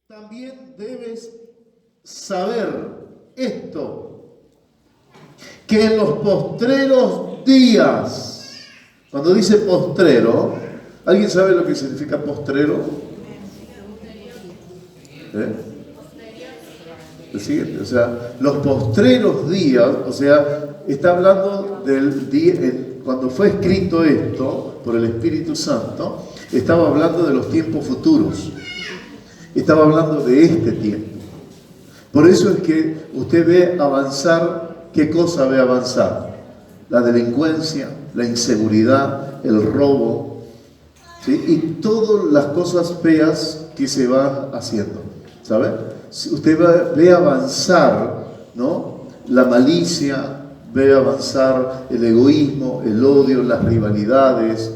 también debes saber esto, que en los postreros días, cuando dice postrero, ¿alguien sabe lo que significa postrero? El siguiente, o sea, los postreros días, o sea, está hablando del día, cuando fue escrito esto por el Espíritu Santo, estaba hablando de los tiempos futuros, estaba hablando de este tiempo. Por eso es que usted ve avanzar, ¿qué cosa ve avanzar? La delincuencia, la inseguridad, el robo, ¿sí? Y todas las cosas feas que se van haciendo, ¿sabe? Usted ve avanzar, ¿no?, la malicia, ve avanzar el egoísmo, el odio, las rivalidades,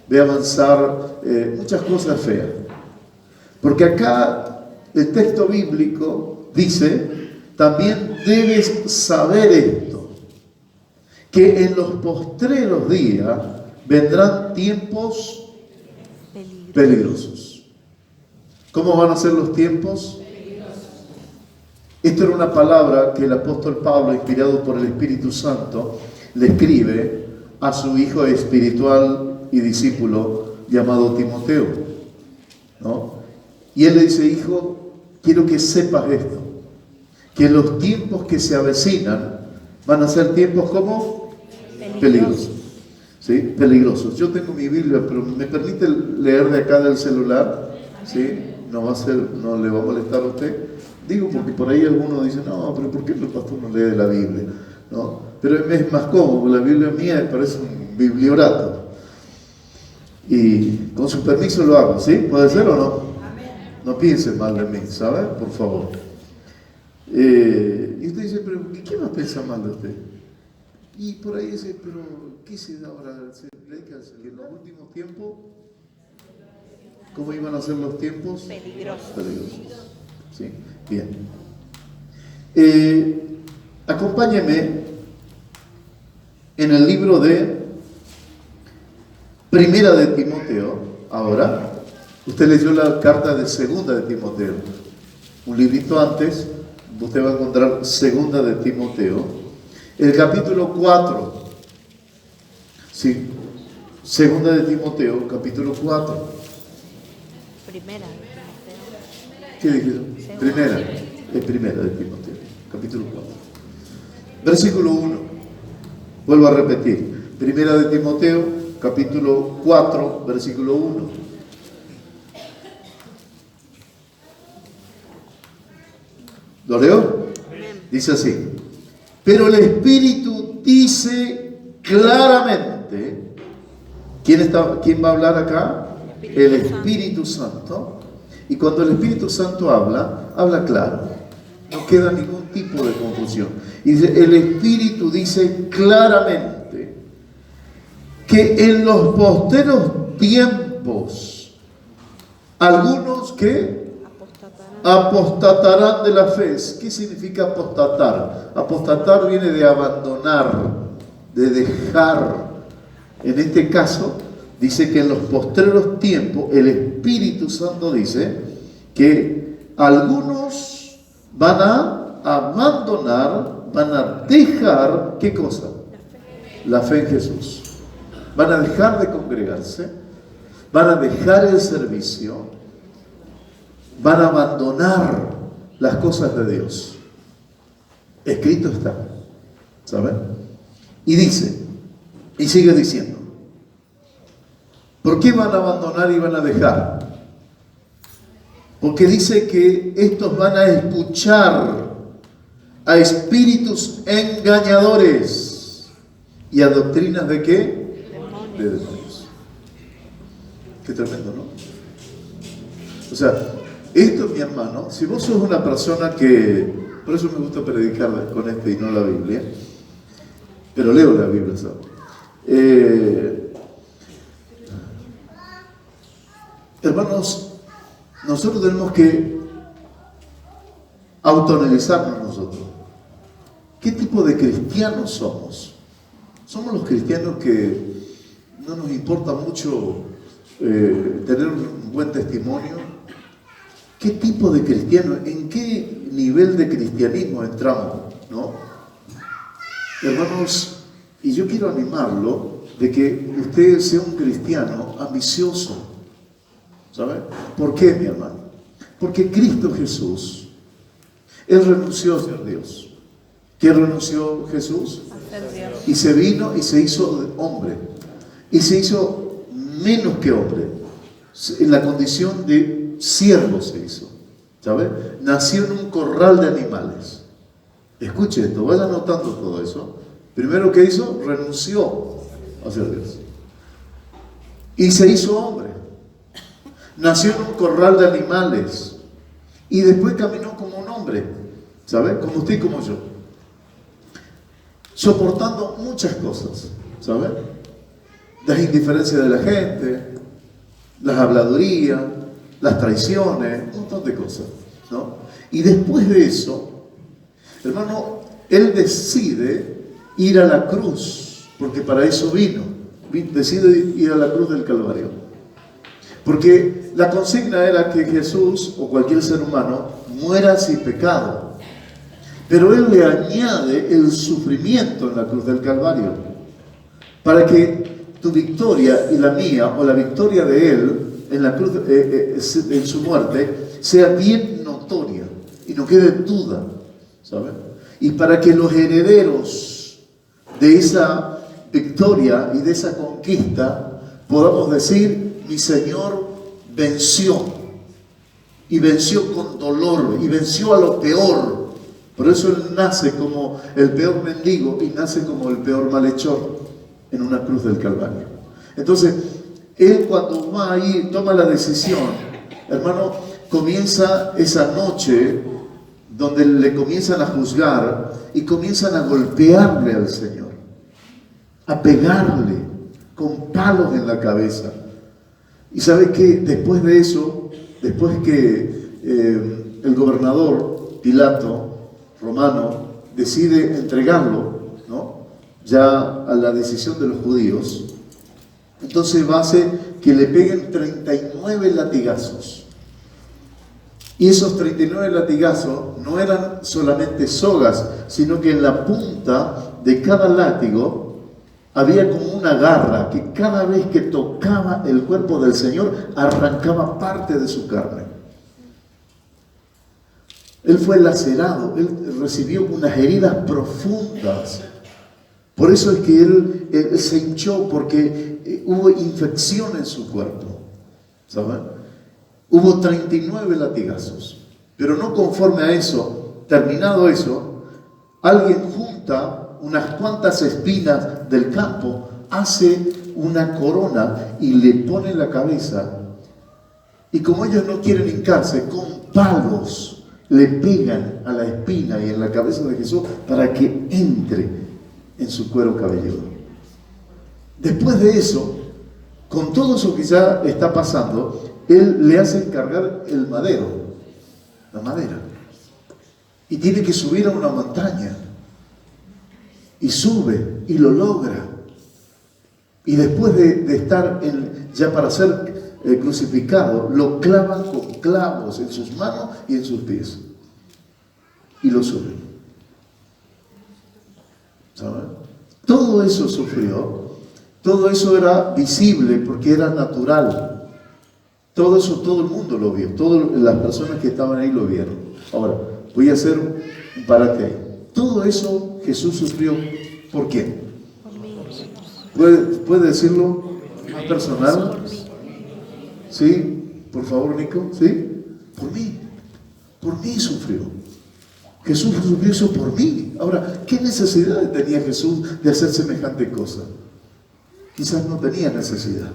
ve avanzar muchas cosas feas. Porque acá el texto bíblico dice, también debes saber esto, que en los postreros días vendrán tiempos peligrosos. ¿Cómo van a ser los tiempos? Esto era una palabra que el apóstol Pablo, inspirado por el Espíritu Santo, le escribe a su hijo espiritual y discípulo llamado Timoteo, ¿no? Y él le dice: hijo, quiero que sepas esto, que los tiempos que se avecinan van a ser tiempos como peligrosos. ¿Sí? Peligrosos. Yo tengo mi Biblia, pero ¿me permite leer de acá del celular? ¿Sí? No le va a molestar a usted. Digo porque por ahí algunos dicen: no, pero ¿por qué el pastor no lee de la Biblia? ¿No? Pero me es más cómodo, la Biblia mía parece un bibliorato. Y con su permiso lo hago, ¿sí? ¿Puede ser o no? No piensen mal de mí, ¿sabe? Por favor. Y usted dice: pero ¿qué más piensa mal de usted? Y por ahí dice: pero ¿qué se da ahora? Se predica que en los últimos tiempos, ¿cómo iban a ser los tiempos? Peligrosos. ¿Sí? Bien. Acompáñeme en el libro de Primera de Timoteo. Ahora, usted leyó la carta de Segunda de Timoteo. Un librito antes, usted va a encontrar Segunda de Timoteo. El capítulo 4. Sí. Segunda de Timoteo, capítulo 4. Primera. ¿Qué dijeron? Primera de Timoteo, capítulo 4. Versículo 1. Vuelvo a repetir. Primera de Timoteo, capítulo 4, versículo 1. ¿Lo leo? Dice así: pero el Espíritu dice claramente. ¿Quién va a hablar acá? El Espíritu Santo. Y cuando el Espíritu Santo habla claro. No queda ningún tipo de confusión. Y dice: el Espíritu dice claramente que en los posteros tiempos algunos que apostatarán de la fe. ¿Qué significa apostatar? Apostatar viene de abandonar, de dejar. En este caso, dice que en los postreros tiempos, el Espíritu Santo dice que algunos van a abandonar, van a dejar, ¿qué cosa? La fe en Jesús. Van a dejar de congregarse, van a dejar el servicio, van a abandonar las cosas de Dios. Escrito está, ¿saben? Y dice, y sigue diciendo: ¿por qué van a abandonar y van a dejar? Porque dice que estos van a escuchar a espíritus engañadores y a doctrinas ¿de qué? De demonios. Qué tremendo, ¿no? O sea, esto, mi hermano, si vos sos una persona que... Por eso me gusta predicar con y no la Biblia. Pero leo la Biblia, ¿sabes? Hermanos, nosotros tenemos que autoanalizarnos nosotros. ¿Qué tipo de cristianos somos? ¿Somos los cristianos que no nos importa mucho tener un buen testimonio? ¿qué tipo de cristiano, en qué nivel de cristianismo entramos, ¿no? Hermanos, y yo quiero animarlo de que usted sea un cristiano ambicioso, ¿sabe? ¿Por qué, mi hermano? Porque Cristo Jesús, Él renunció a ser Dios. ¿Qué renunció Jesús? Y se vino y se hizo hombre. Y se hizo menos que hombre. En la condición de siervo se hizo, ¿sabe? Nació en un corral de animales. Escuche esto, vaya anotando todo eso. Primero que hizo, renunció a ser Dios. Y se hizo hombre. Nació en un corral de animales. Y después caminó como un hombre, ¿sabe? Como usted y como yo. Soportando muchas cosas, ¿sabe? Las indiferencias de la gente, las habladurías, las traiciones, un montón de cosas, ¿no? Y después de eso, hermano, Él decide ir a la cruz, porque para eso vino. Decide ir a la cruz del Calvario. Porque la consigna era que Jesús, o cualquier ser humano, muera sin pecado. Pero Él le añade el sufrimiento en la cruz del Calvario, para que tu victoria y la mía, o la victoria de Él en la cruz, en su muerte, sea bien notoria y no quede duda, ¿saben? Y para que los herederos de esa victoria y de esa conquista podamos decir: mi Señor venció, y venció con dolor, y venció a lo peor. Por eso Él nace como el peor mendigo y nace como el peor malhechor en una cruz del Calvario. Entonces, Él cuando va ahí, toma la decisión, hermano, comienza esa noche donde le comienzan a juzgar y comienzan a golpearle al Señor, a pegarle con palos en la cabeza. Y ¿sabe qué? Después de eso, después que el gobernador Pilato romano decide entregarlo, ¿no?, ya a la decisión de los judíos, entonces va a hacer que le peguen 39 latigazos. Y esos 39 latigazos no eran solamente sogas, sino que en la punta de cada látigo había como una garra que cada vez que tocaba el cuerpo del Señor arrancaba parte de su carne. Él fue lacerado, Él recibió unas heridas profundas. Por eso es que él se hinchó, porque hubo infección en su cuerpo, ¿saben? Hubo 39 latigazos. Pero no conforme a eso, terminado eso, alguien junta unas cuantas espinas del campo, hace una corona y le pone en la cabeza. Y como ellos no quieren hincarse, con palos le pegan a la espina y en la cabeza de Jesús para que entre en su cuero cabelludo. Después de eso, con todo eso que ya está pasando, Él le hace encargar el madero, la madera, y tiene que subir a una montaña, y sube y lo logra. Y después de estar ya para ser crucificado, lo clavan con clavos en sus manos y en sus pies y lo suben, ¿saben? Todo eso sufrió, todo eso era visible porque era natural. Todo eso todo el mundo lo vio, todas las personas que estaban ahí lo vieron. Ahora, voy a hacer un parate ahí. Todo eso Jesús sufrió, ¿por qué? ¿Puede decirlo más personal? ¿Sí? Por favor, Nico. ¿Sí? Por mí sufrió. Jesús sufrió eso por mí. Ahora, ¿qué necesidad tenía Jesús de hacer semejante cosa? Quizás no tenía necesidad,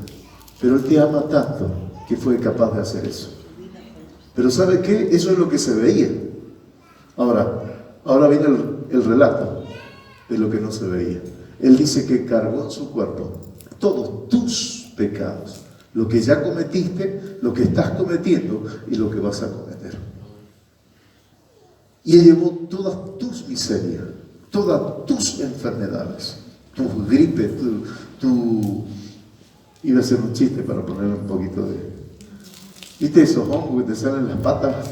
pero Él te ama tanto que fue capaz de hacer eso. Pero ¿sabe qué? Eso es lo que se veía. Ahora viene el relato de lo que no se veía. Él dice que cargó en su cuerpo todos tus pecados, lo que ya cometiste, lo que estás cometiendo y lo que vas a cometer. Y Él llevó todas tus miserias, todas tus enfermedades, tus gripes, Iba a hacer un chiste para poner un poquito de... ¿Viste esos hongos que te salen en las patas?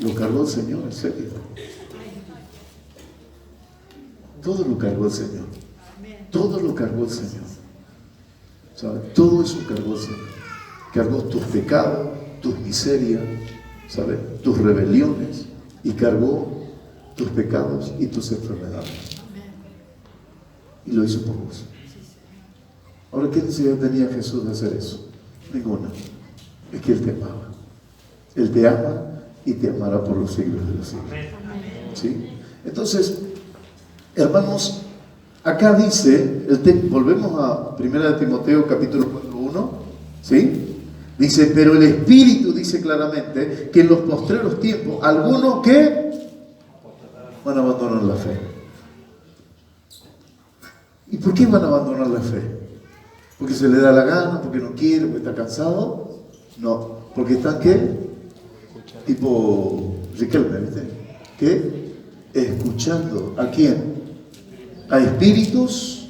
Lo cargó el Señor, en serio. Todo lo cargó el Señor. Todo lo cargó el Señor. ¿Sabes? Todo eso cargó el Señor. Cargó tus pecados, tus miserias, ¿sabes? Tus rebeliones, y cargó tus pecados y tus enfermedades. Y lo hizo por vos. Ahora, ¿qué necesidad tenía Jesús de hacer eso? Ninguna. Es que Él te amaba. Él te ama y te amará por los siglos de los siglos. ¿Sí? Entonces, hermanos, acá dice, volvemos a 1 Timoteo capítulo 4:1, ¿sí? Dice, pero el Espíritu dice claramente que en los postreros tiempos, algunos que van a abandonar la fe. ¿Y por qué van a abandonar la fe? ¿Porque se le da la gana? ¿Porque no quiere? ¿Porque está cansado? No, porque están, ¿qué? Tipo Riquelme, ¿viste? ¿Qué? Escuchando. ¿A quién? A espíritus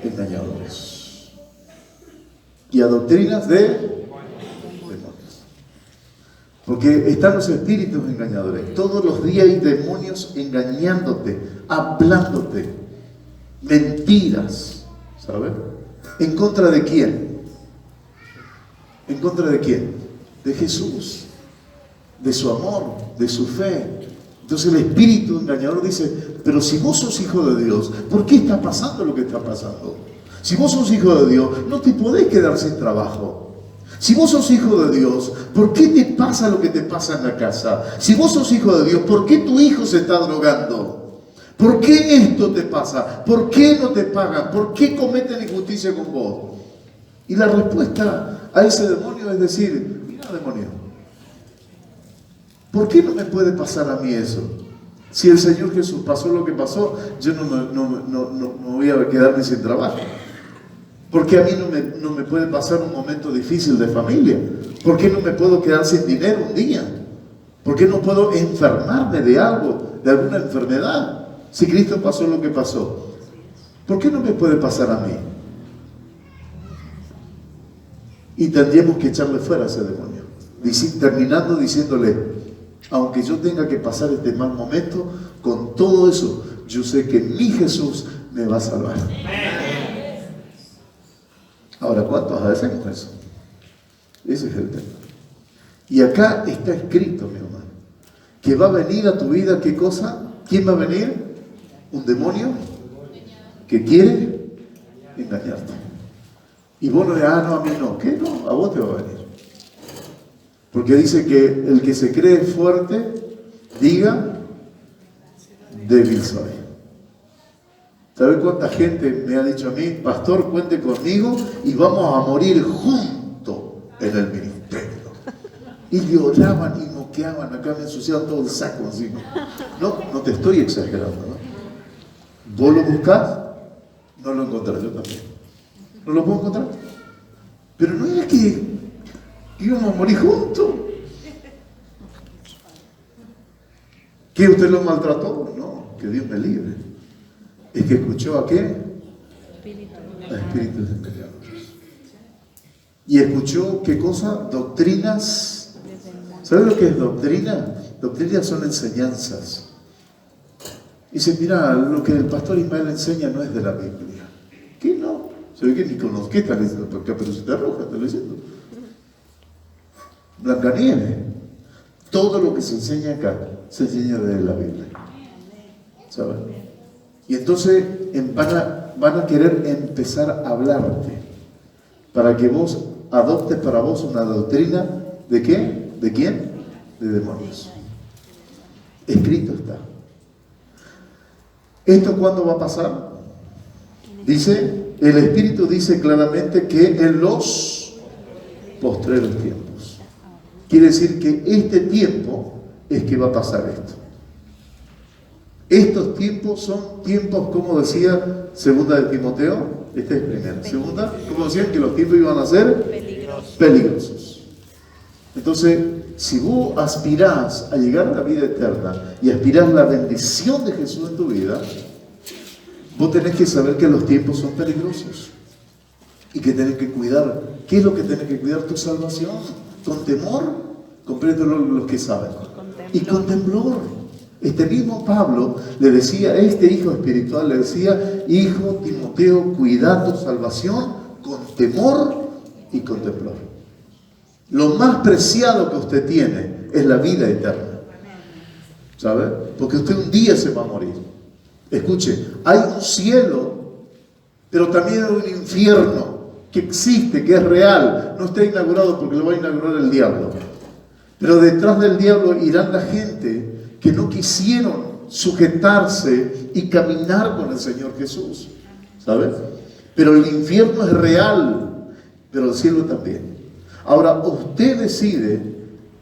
engañadores y a doctrinas de demonios. Porque están los espíritus engañadores. Todos los días hay demonios engañándote, hablándote mentiras, ¿sabes? ¿En contra de quién? ¿En contra de quién? De Jesús, de su amor, de su fe. Entonces el espíritu engañador dice, pero si vos sos hijo de Dios, ¿por qué está pasando lo que está pasando? Si vos sos hijo de Dios, no te podés quedar sin trabajo. Si vos sos hijo de Dios, ¿por qué te pasa lo que te pasa en la casa? Si vos sos hijo de Dios, ¿por qué tu hijo se está drogando? ¿Por qué esto te pasa? ¿Por qué no te pagan? ¿Por qué cometen injusticia con vos? Y la respuesta a ese demonio es decir, mira demonio, ¿por qué no me puede pasar a mí eso? Si el Señor Jesús pasó lo que pasó, yo no voy a quedarme sin trabajo. ¿Por qué a mí no me puede pasar un momento difícil de familia? ¿Por qué no me puedo quedar sin dinero un día? ¿Por qué no puedo enfermarme de algo, de alguna enfermedad? Si Cristo pasó lo que pasó, ¿por qué no me puede pasar a mí? Y tendríamos que echarle fuera a ese demonio, terminando diciéndole, aunque yo tenga que pasar este mal momento, con todo eso, yo sé que mi Jesús me va a salvar. Ahora, ¿cuántos hacemos eso? Ese es el tema. Y acá está escrito, mi hermano, que va a venir a tu vida, ¿qué cosa? ¿Quién va a venir? Un demonio que quiere engañarte. Y vos no le no, a mí no. ¿Qué? No, a vos te va a venir. Porque dice que el que se cree fuerte, diga, débil soy. ¿Sabe cuánta gente me ha dicho a mí, pastor, cuente conmigo y vamos a morir juntos en el ministerio? Y lloraban y moqueaban, acá me ensuciaban todo el saco encima. No te estoy exagerando, ¿no? ¿Vos lo buscás? No lo encontrás, yo también. ¿No lo puedo encontrar? Pero no era que íbamos a morir juntos. ¿Que usted lo maltrató? No, que Dios me libre. Es que escuchó ¿a qué? A espíritus engañadores. Y escuchó ¿qué cosa? Doctrinas. ¿Sabe lo que es doctrina? Doctrinas son enseñanzas. Y dice, mira, lo que el pastor Ismael enseña no es de la Biblia. ¿Qué no? Se ve que ni con los que están diciendo, porque Caperucita Roja está diciendo. Blancanieves. Todo lo que se enseña acá se enseña de la Biblia. ¿Sabes? Y entonces van a querer empezar a hablarte para que vos adoptes para vos una doctrina ¿de qué? ¿De quién? De demonios. Escrito está. ¿Esto cuándo va a pasar? Dice, el Espíritu dice claramente que en los postreros tiempos. Quiere decir que este tiempo es que va a pasar esto. Estos tiempos son tiempos, como decía segunda de Timoteo, esta es primera. Segunda, como decían que los tiempos iban a ser peligrosos. Entonces, si vos aspirás a llegar a la vida eterna y aspirás a la bendición de Jesús en tu vida, vos tenés que saber que los tiempos son peligrosos. y que tenés que cuidar. ¿Qué es lo que tenés que cuidar? Tu salvación. Con temor, compréndelo los que saben. Y con temblor. Este mismo Pablo le decía a este hijo espiritual, le decía: hijo Timoteo, cuida tu salvación con temor y con temblor. Lo más preciado que usted tiene es la vida eterna. ¿Sabe? Porque usted un día se va a morir. Escuche, hay un cielo, pero también hay un infierno que existe, que es real. No está inaugurado porque lo va a inaugurar el diablo. Pero detrás del diablo irán la gente que no quisieron sujetarse y caminar con el Señor Jesús. ¿Sabes? Pero el infierno es real, pero el cielo también. Ahora, usted decide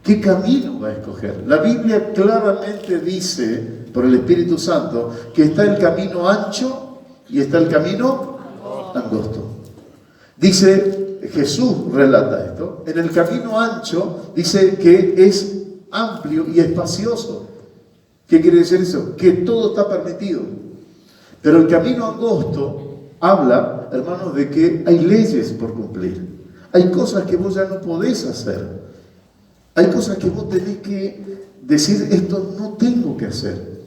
qué camino va a escoger. La Biblia claramente dice, por el Espíritu Santo, que está el camino ancho y está el camino angosto. Dice, Jesús relata esto, en el camino ancho dice que es amplio y espacioso. ¿Qué quiere decir eso? Que todo está permitido. Pero el camino angosto habla, hermanos, de que hay leyes por cumplir. Hay cosas que vos ya no podés hacer. Hay cosas que vos tenés que decir: esto no tengo que hacer.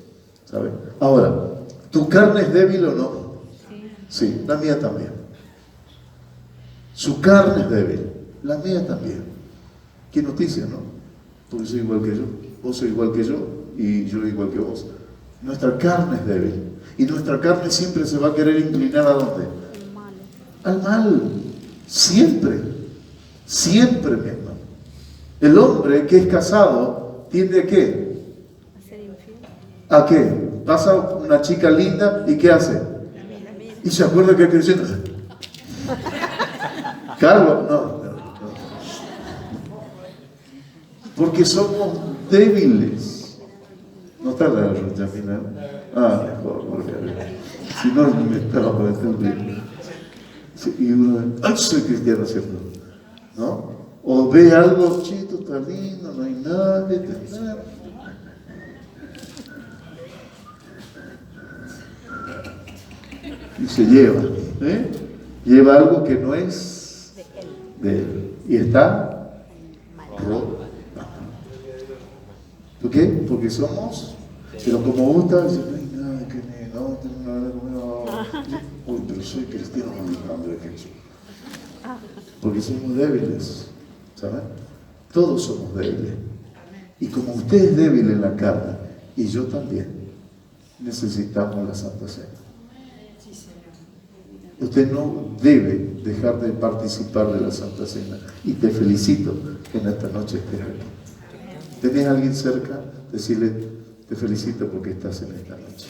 ¿Sabes? Ahora, ¿tu carne es débil o no? Sí, la mía también. Su carne es débil, la mía también. Qué noticia, ¿no? Porque soy igual que yo, vos sois igual que yo y yo igual que vos. Nuestra carne es débil y nuestra carne siempre se va a querer inclinar ¿a dónde? Al mal. Siempre, siempre, mi hermano. El hombre que es casado tiende a ¿qué? A ser infiel. ¿A qué? Pasa una chica linda y ¿qué hace? Y se acuerda que creció. Carlos, no. Porque somos débiles. No está la ruta final. Mejor, porque si no me estaba para entender. Y uno, ¡ay, soy cristiano, cierto! ¿No? O ve algo, chito, está lindo, no hay nada, nada. Y se lleva, lleva algo que no es de él. Y está roto. ¿Por qué? Porque somos, pero como gusta, dice, no hay nada que no tengo nada que comer. Uy, pero soy cristiano en el nombre de Jesús. Porque somos débiles, ¿saben? Todos somos débiles. Y como usted es débil en la carne, y yo también, necesitamos la Santa Cena. Usted no debe dejar de participar de la Santa Cena. Y te felicito que en esta noche estés aquí. ¿Tenés a alguien cerca? Decirle, te felicito porque estás en esta noche.